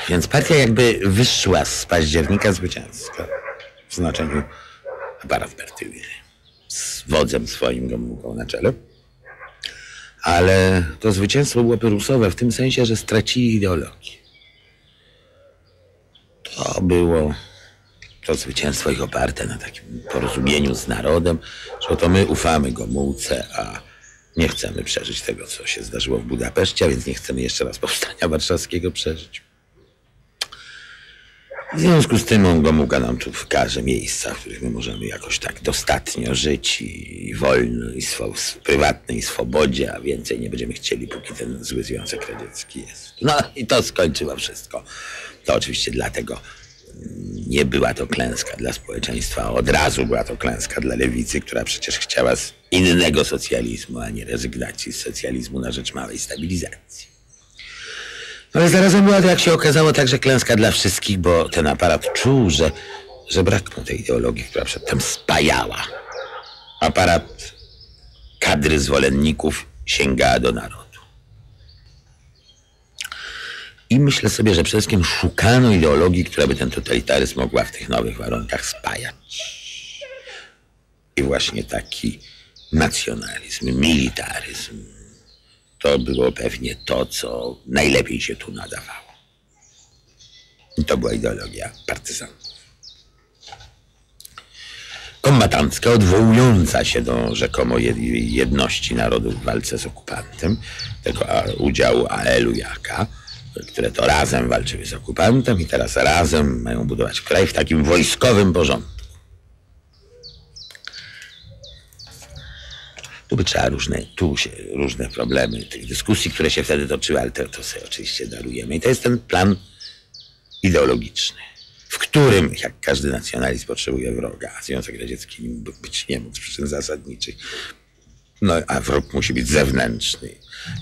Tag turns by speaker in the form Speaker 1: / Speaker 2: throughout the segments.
Speaker 1: Więc partia jakby wyszła z października zwycięsko w znaczeniu aparat partyjny z wodzem swoim Gomułką na czele. Ale to zwycięstwo było pyrrusowe w tym sensie, że stracili ideologię. To było to zwycięstwo ich oparte na takim porozumieniu z narodem, że to my ufamy Gomułce, a nie chcemy przeżyć tego, co się zdarzyło w Budapeszcie, a więc nie chcemy jeszcze raz powstania warszawskiego przeżyć. W związku z tym on Gomułka nam tu wkaże miejsca, w których my możemy jakoś tak dostatnio żyć i wolno, i w prywatnej swobodzie, a więcej nie będziemy chcieli, póki ten zły Związek Radziecki jest. No i to skończyło wszystko. To oczywiście dlatego nie była to klęska dla społeczeństwa, od razu była to klęska dla lewicy, która przecież chciała innego socjalizmu, a nie rezygnacji z socjalizmu na rzecz małej stabilizacji. Ale zarazem była to, jak się okazało, także klęska dla wszystkich, bo ten aparat czuł, że brak mu tej ideologii, która przedtem spajała. Aparat kadry zwolenników sięgała do narodu. I myślę sobie, że przede wszystkim szukano ideologii, która by ten totalitaryzm mogła w tych nowych warunkach spajać. I właśnie taki nacjonalizm, militaryzm, to było pewnie to, co najlepiej się tu nadawało. I to była ideologia partyzantów. Kombatancka, odwołująca się do rzekomo jedności narodów w walce z okupantem, tego udziału AL-u i AK, które to razem walczyły z okupantem i teraz razem mają budować kraj w takim wojskowym porządku. Tu by trzeba różne problemy tych dyskusji, które się wtedy toczyły, ale to sobie oczywiście darujemy. I to jest ten plan ideologiczny, w którym, jak każdy nacjonalizm, potrzebuje wroga, a Związek Radziecki nim być nie mógł z przyczyn zasadniczych. No, a wróg musi być zewnętrzny.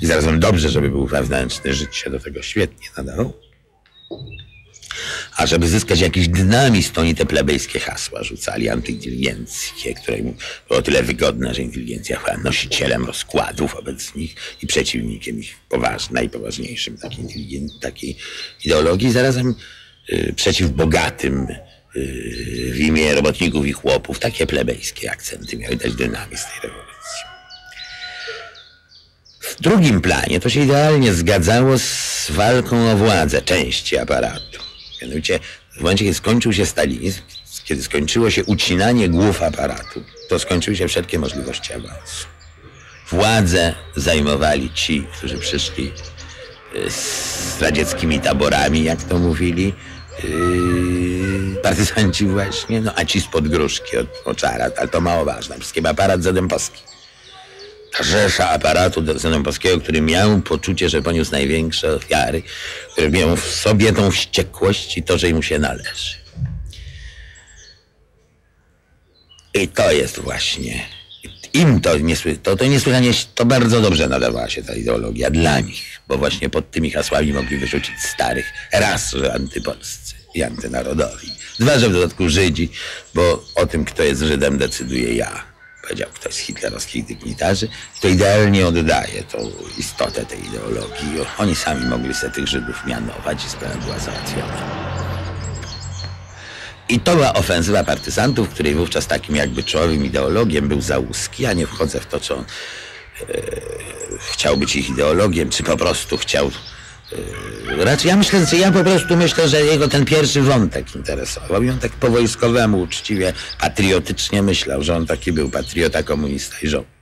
Speaker 1: I zarazem dobrze, żeby był wewnętrzny, żyć się do tego świetnie nadało. A żeby zyskać jakiś dynamizm, to oni te plebejskie hasła rzucali, antyinteligenckie, które im było tyle wygodne, że inteligencja była nosicielem rozkładów wobec nich i przeciwnikiem ich najpoważniejszym takiej ideologii. Zarazem przeciw bogatym w imię robotników i chłopów. Takie plebejskie akcenty miały dać dynamizm tej rewolucji. W drugim planie to się idealnie zgadzało z walką o władzę części aparatu. Mianowicie w momencie, kiedy skończył się stalinizm, kiedy skończyło się ucinanie głów aparatu, to skończyły się wszelkie możliwości awansu. Władzę zajmowali ci, którzy przyszli z radzieckimi taborami, jak to mówili, partyzanci właśnie, no a ci spod gruszki od Moczara, ale to mało ważne, wszystkim aparat zadępowski. Ta rzesza aparatu zadępowskiego, który miał poczucie, że poniósł największe ofiary, który miał w sobie tą wściekłość i to, że mu się należy. I to jest właśnie, im to niesłychanie, to bardzo dobrze nadawała się ta ideologia dla nich, bo właśnie pod tymi hasłami mogli wyrzucić starych, raz, że antypolscy i antynarodowi, dwa, że w dodatku Żydzi, bo o tym, kto jest Żydem, decyduje ja. Powiedział ktoś z hitlerowskich dygnitarzy, to idealnie oddaje tą istotę tej ideologii. Oni sami mogli sobie tych Żydów mianować i sprawa była załatwiona. I to była ofensywa partyzantów, której wówczas takim jakby czołowym ideologiem był Załuski. Ja nie wchodzę w to, czy on chciał być ich ideologiem, czy po prostu chciał... Raczej ja po prostu myślę, że jego ten pierwszy wątek interesował i on tak po wojskowemu, uczciwie, patriotycznie myślał, że on taki był patriota, komunista i żołnierz.